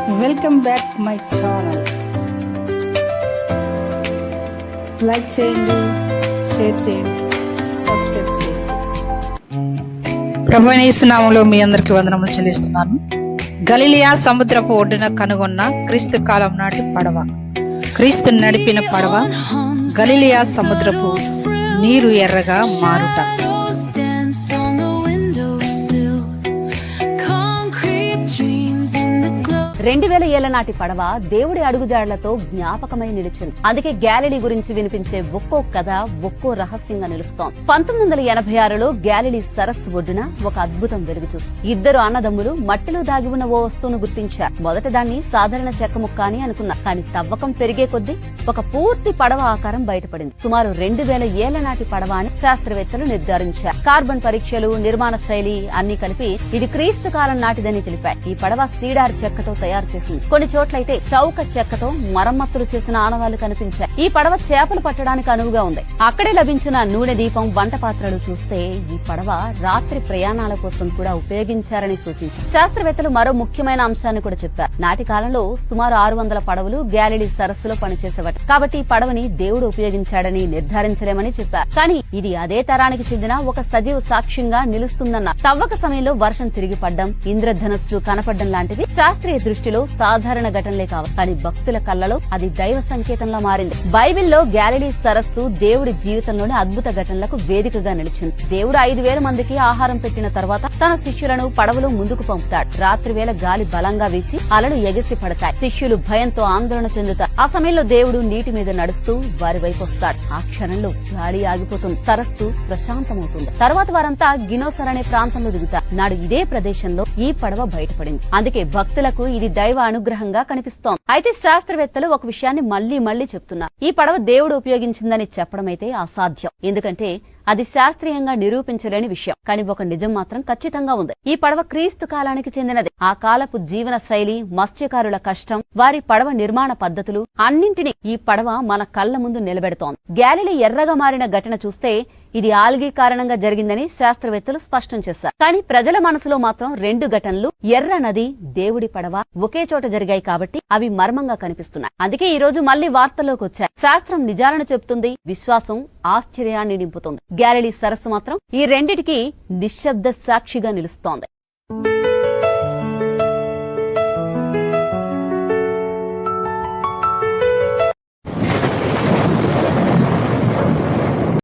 Welcome back my channel. Like చేయండి, share చేయండి, subscribe చేయండి. ప్రభువైన యేసు నామములో మీ అందరికీ వందనములు చెల్లిస్తున్నాను. గలిలయ సముద్రపు ఒడ్డున కనుగొన్న క్రీస్తు కాలం నాటి పడవ, క్రీస్తు నడిపిన పడవ, గలిలయ సముద్రపు నీరు ఎర్రగా మారుట. 2000 ఏళ్ల నాటి పడవ దేవుడి అడుగుజాడలతో జ్ఞాపకమై నిలిచింది. అందుకే గ్యాలిలీ గురించి వినిపించే ఒక్కో కథ ఒక్కో రహస్యంగా నిలుస్తోంది. 1986లో గ్యాలిలీ సరస్సు ఒడ్డున ఒక అద్భుతం వెలుగు చూసింది. ఇద్దరు అన్నదమ్ములు మట్టిలో దాగి ఉన్న ఓ వస్తువును గుర్తించారు. మొదట దాన్ని సాధారణ చెక్క ముక్క అని అనుకున్నారు. కానీ తవ్వకం పెరిగే కొద్దీ ఒక పూర్తి పడవ ఆకారం బయటపడింది. సుమారు 2000 ఏళ్ల నాటి పడవ అని శాస్త్రవేత్తలు నిర్ధారించారు. కార్బన్ పరీక్షలు, నిర్మాణ శైలి అన్ని కలిపి ఇది క్రీస్తు కాలం నాటిదని తెలిపారు. ఈ పడవ సీడార్ చెక్కతో తయారు చేసింది. కొన్ని చోట్లయితే చౌక చెక్కతో మరమ్మతులు చేసిన ఆనవాళ్లు కనిపించాయి. ఈ పడవ చేపలు పట్టడానికి అనువుగా ఉంది. అక్కడే లభించిన నూనె దీపం, వంట పాత్రలు చూస్తే ఈ పడవ రాత్రి ప్రయాణాల కోసం కూడా ఉపయోగించారని సూచించారు. శాస్త్రవేత్తలు మరో ముఖ్యమైన అంశాన్ని కూడా చెప్పారు. నాటి కాలంలో సుమారు 600 పడవలు గ్యాలిలీ సరస్సులో పనిచేసేవట. కాబట్టి ఈ పడవని దేవుడు ఉపయోగించాడని నిర్ధారించలేమని చెప్పారు. కానీ ఇది అదే తరానికి చెందిన ఒక సజీవ సాక్ష్యంగా నిలుస్తుందన్న. తవ్వక సమయంలో వర్షం తిరిగి పడ్డం, ఇంద్రధనస్సు కనపడ్డం లాంటివి శాస్త్రీయ దృష్టిలో సాధారణ ఘటనలే కావు. కానీ భక్తుల కళ్ళలో అది దైవ సంకేతంలా మారింది. బైబిల్లో గ్యాలిలీ సరస్సు దేవుడి జీవితంలోని అద్భుత ఘటనలకు వేదికగా నిలిచింది. దేవుడు 5000 మందికి ఆహారం పెట్టిన తర్వాత తన శిష్యులను పడవలో ముందుకు పంపుతాడు. రాత్రి వేళ గాలి బలంగా వీచి అలలు ఎగిసి పడతాయి. శిష్యులు భయంతో ఆందోళన చెందుతారు. ఆ సమయంలో దేవుడు నీటి మీద నడుస్తూ వారి వైపు వస్తాడు. ఆ క్షణంలో గాలి ఆగిపోతుంది. సరస్సు ప్రశాంతమవుతుంది. తర్వాత వారంతా గినోసర్ అనే ప్రాంతంలో దిగుతారు. నాడు ఇదే ప్రదేశంలో ఈ పడవ బయటపడింది. అందుకే భక్తులకు ఇది దైవ అనుగ్రహంగా కనిపిస్తోంది. అయితే శాస్త్రవేత్తలు ఒక విషయాన్ని మళ్లీ చెప్తున్నారు. ఈ పడవ దేవుడు ఉపయోగించిందని చెప్పడమైతే అసాధ్యం. ఎందుకంటే అది శాస్త్రీయంగా నిరూపించలేని విషయం. కానీ ఒక నిజం మాత్రం ఖచ్చితంగా ఉంది. ఈ పడవ క్రీస్తు కాలానికి చెందినది. ఆ కాలపు జీవన శైలి, మత్స్యకారుల కష్టం, వారి పడవ నిర్మాణ పద్ధతులు అన్నింటినీ ఈ పడవ మన కళ్ల ముందు నిలబెడుతోంది. గ్యాలిలీ ఎర్రగా మారిన ఘటన చూస్తే ఇది ఆల్గీ కారణంగా జరిగిందని శాస్త్రవేత్తలు స్పష్టం చేశారు. కానీ ప్రజల మనసులో మాత్రం 2 ఘటనలు, ఎర్ర నది, దేవుడి పడవ ఒకే చోట జరిగాయి కాబట్టి అవి మర్మంగా కనిపిస్తున్నాయి. అందుకే ఈ రోజు మళ్లీ వార్తల్లోకి వచ్చాయి. శాస్త్రం నిజాలను చెబుతుంది, విశ్వాసం ఆశ్చర్యాన్ని నింపుతుంది. గ్యాలిలీ సరస్సు మాత్రం ఈ రెండిటికి నిశ్శబ్ద సాక్షిగా నిలుస్తోంది.